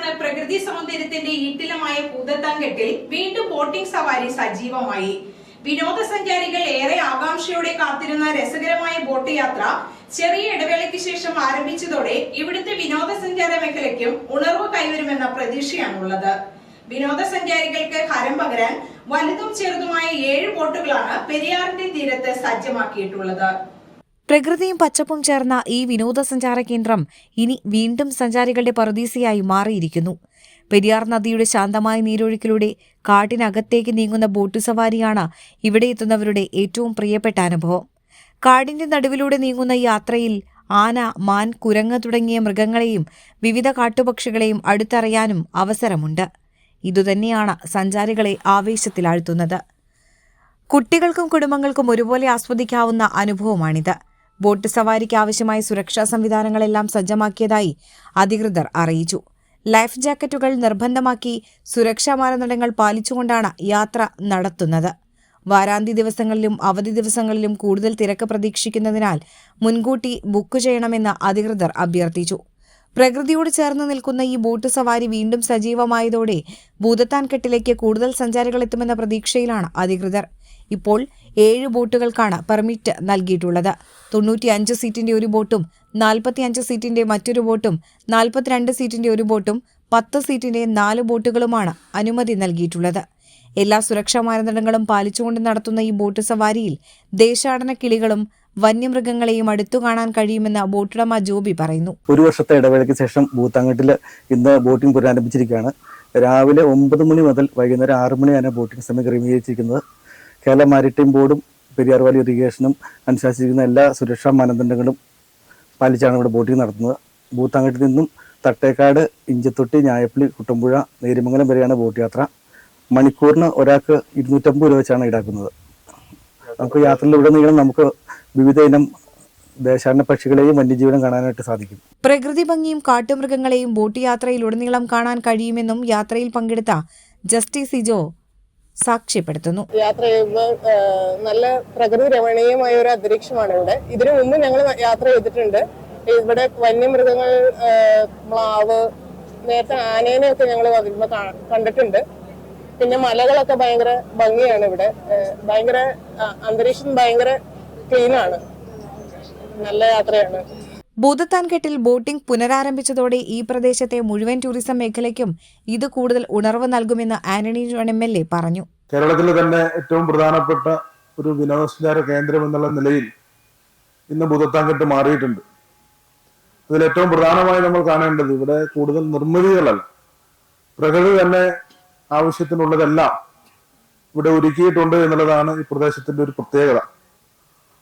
കടന്ന് പ്രകൃതി സൗന്ദര്യത്തിന്റെ ഈട്ടിലമായ ഭൂതത്താൻകെട്ടിൽ വീണ്ടും ബോട്ടിംഗ് സവാരി സജീവമായി. വിനോദസഞ്ചാരികൾ ഏറെ ആകാംക്ഷയോടെ കാത്തിരുന്ന രസകരമായ ബോട്ട് യാത്ര ചെറിയ ഇടവേളയ്ക്ക് ശേഷം ആരംഭിച്ചതോടെ ഇവിടുത്തെ വിനോദസഞ്ചാര മേഖലയ്ക്കും ഉണർവ് കൈവരുമെന്ന പ്രതീക്ഷയാണുള്ളത്. വിനോദസഞ്ചാരികൾക്ക് ഹരം പകരാൻ വലുതും ചെറുതുമായ 7 ബോട്ടുകളാണ് പെരിയാറിന്റെ തീരത്ത് സജ്ജമാക്കിയിട്ടുള്ളത്. പ്രകൃതിയും പച്ചപ്പും ചേർന്ന ഈ വിനോദസഞ്ചാര കേന്ദ്രം ഇനി വീണ്ടും സഞ്ചാരികളുടെ പറുദീസയായി മാറിയിരിക്കുന്നു. പെരിയാർ നദിയുടെ ശാന്തമായ നീരൊഴുക്കിലൂടെ കാട്ടിനകത്തേക്ക് നീങ്ങുന്ന ബോട്ട് സവാരിയാണ് ഇവിടെ എത്തുന്നവരുടെ ഏറ്റവും പ്രിയപ്പെട്ട അനുഭവം. കാടിന്റെ നടുവിലൂടെ നീങ്ങുന്ന യാത്രയിൽ ആന, മാൻ, കുരങ്ങ് തുടങ്ങിയ മൃഗങ്ങളെയും വിവിധ കാട്ടുപക്ഷികളെയും അടുത്തറിയാനും അവസരമുണ്ട്. ഇതുതന്നെയാണ് സഞ്ചാരികളെ ആവേശത്തിലാഴ്ത്തുന്നത്. കുട്ടികൾക്കും കുടുംബങ്ങൾക്കും ഒരുപോലെ ആസ്വദിക്കാവുന്ന അനുഭവമാണിത്. ബോട്ട് സവാരിക്ക് ആവശ്യമായ സുരക്ഷാ സംവിധാനങ്ങളെല്ലാം സജ്ജമാക്കിയതായി അധികൃതർ അറിയിച്ചു. ലൈഫ് ജാക്കറ്റുകൾ നിർബന്ധമാക്കി സുരക്ഷാ മാനദണ്ഡങ്ങൾ പാലിച്ചുകൊണ്ടാണ് യാത്ര നടത്തുന്നത്. വാരാന്ത്യ ദിവസങ്ങളിലും അവധി ദിവസങ്ങളിലും കൂടുതൽ തിരക്ക് പ്രതീക്ഷിക്കുന്നതിനാൽ മുൻകൂട്ടി ബുക്ക് ചെയ്യണമെന്ന് അധികൃതർ അഭ്യർത്ഥിച്ചു. പ്രകൃതിയോട് ചേർന്ന് നിൽക്കുന്ന ഈ ബോട്ട് സവാരി വീണ്ടും സജീവമായതോടെ ഭൂതത്താൻകെട്ടിലേക്ക് കൂടുതൽ സഞ്ചാരികൾ എത്തുമെന്ന പ്രതീക്ഷയിലാണ് അധികൃതർ. ഇപ്പോൾ 7 ബോട്ടുകൾക്കാണ് പെർമിറ്റ് നൽകിയിട്ടുള്ളത്. 95 സീറ്റിന്റെ ഒരു ബോട്ടും 45 സീറ്റിന്റെ മറ്റൊരു ബോട്ടും 42 സീറ്റിന്റെ ഒരു ബോട്ടും 10 സീറ്റിന്റെ 4 ബോട്ടുകളുമാണ് അനുമതി നൽകിയിട്ടുള്ളത്. എല്ലാ സുരക്ഷാ മാനദണ്ഡങ്ങളും പാലിച്ചുകൊണ്ട് നടത്തുന്ന ഈ ബോട്ട് സവാരിയിൽ ദേശാടന കിളികളും വന്യമൃഗങ്ങളെയും അടുത്തു കാണാൻ കഴിയുമെന്ന് ബോട്ടുടമ ജോബി പറയുന്നു. ഒരു വർഷത്തെ ഇടവേളയ്ക്ക് ശേഷം ഭൂതത്താൻകെട്ടിൽ ഇന്ന് ബോട്ടിംഗ് പുനരാരംഭിച്ചിരിക്കുകയാണ്. രാവിലെ 9 മണി മുതൽ വൈകുന്നേരം 6 മണി വരെ ബോട്ടിംഗ് സമയം ക്രമീകരിച്ചിരിക്കുന്നത്. കേരള മാരിടൈം ബോർഡും പെരിയാർ വാലി ഇറിഗേഷനും അനുശാസിച്ചിരിക്കുന്ന എല്ലാ സുരക്ഷാ മാനദണ്ഡങ്ങളും പാലിച്ചാണ് ഇവിടെ ബോട്ടിംഗ് നടത്തുന്നത്. ഭൂതത്താൻകെട്ടിൽ നിന്നും തട്ടേക്കാട്, ഇഞ്ചത്തൊട്ടി, ഞായപ്പള്ളി, കുട്ടമ്പുഴ, നേരിമംഗലം വരെയാണ് ബോട്ട് യാത്ര. മണിക്കൂറിന് ഒരാൾക്ക് 250 രൂപ വെച്ചാണ് ഈടാക്കുന്നത്. നമുക്ക് യാത്രയിലുടനീളം നമുക്ക് വിവിധ ഇനം ദേശാടന പക്ഷികളെയും വന്യജീവികളും കാണാനായിട്ട് സാധിക്കും. പ്രകൃതി ഭംഗിയും കാട്ടുമൃഗങ്ങളെയും ബോട്ട് യാത്രയിലുടനീളം കാണാൻ കഴിയുമെന്നും യാത്രയിൽ പങ്കെടുത്ത ജസ്റ്റിസ് സിജോ സാക്ഷ്യപ്പെടുത്തുന്നു. യാത്ര ചെയ്യുമ്പോൾ നല്ല പ്രകൃതി രമണീയമായ ഒരു അന്തരീക്ഷമാണ് ഇവിടെ. ഇതിനു മുമ്പ് ഞങ്ങൾ യാത്ര ചെയ്തിട്ടുണ്ട്. ഇവിടെ വന്യമൃഗങ്ങൾ, മ്ലാവ്, നേരത്തെ ആനേനെയൊക്കെ ഞങ്ങൾ വരുമ്പോൾ കണ്ടിട്ടുണ്ട്. പിന്നെ മലകളൊക്കെ ഭയങ്കര ഭംഗിയാണ് ഇവിടെ. ഭയങ്കര അന്തരീക്ഷം ഭയങ്കര ക്ലീനാണ്. നല്ല യാത്രയാണ്. ഭൂതത്താൻകെട്ടിൽ ബോട്ടിംഗ് പുനരാരംഭിച്ചതോടെ ഈ പ്രദേശത്തെ മുഴുവൻ ടൂറിസം മേഖലയ്ക്കും ഇത് കൂടുതൽ ഉണർവ് നൽകുമെന്ന് ആന്റണി ജോൺ MLA പറഞ്ഞു. കേരളത്തിലെ തന്നെ ഏറ്റവും പ്രധാനപ്പെട്ട ഒരു വിനോദസഞ്ചാര കേന്ദ്രം എന്നുള്ള നിലയിൽ ഇന്ന് ഭൂതത്താൻകെട്ട് മാറിയിട്ടുണ്ട്. അതിൽ ഏറ്റവും പ്രധാനമായി നമ്മൾ കാണേണ്ടത് ഇവിടെ കൂടുതൽ നിർമ്മിതികളല്ല, പ്രകൃതി തന്നെ ആവശ്യത്തിനുള്ളതെല്ലാം ഇവിടെ ഒരുക്കിയിട്ടുണ്ട് എന്നുള്ളതാണ് ഈ പ്രദേശത്തിന്റെ ഒരു പ്രത്യേകത.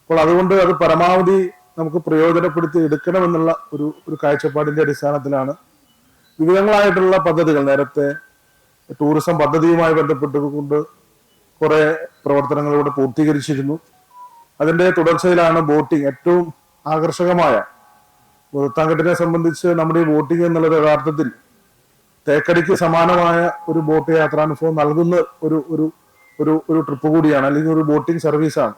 അപ്പോൾ അതുകൊണ്ട് അത് പരമാവധി നമുക്ക് പ്രയോജനപ്പെടുത്തി എടുക്കണമെന്നുള്ള ഒരു കാഴ്ചപ്പാടിന്റെ അടിസ്ഥാനത്തിലാണ് വിവിധങ്ങളായിട്ടുള്ള പദ്ധതികൾ, നേരത്തെ ടൂറിസം പദ്ധതിയുമായി ബന്ധപ്പെട്ടുകൊണ്ട് കുറെ പ്രവർത്തനങ്ങൾ ഇവിടെ പൂർത്തീകരിച്ചിരുന്നു. അതിന്റെ തുടർച്ചയിലാണ് ബോട്ടിംഗ്. ഏറ്റവും ആകർഷകമായ ഭൂതത്താൻകെട്ടിനെ സംബന്ധിച്ച് നമ്മുടെ ഈ ബോട്ടിംഗ് എന്നുള്ളത് യഥാർത്ഥത്തിൽ തേക്കടിക്ക് സമാനമായ ഒരു ബോട്ട് യാത്രാനുഭവം നൽകുന്ന ഒരു ട്രിപ്പ് കൂടിയാണ്, അല്ലെങ്കിൽ ഒരു ബോട്ടിംഗ് സർവീസാണ്.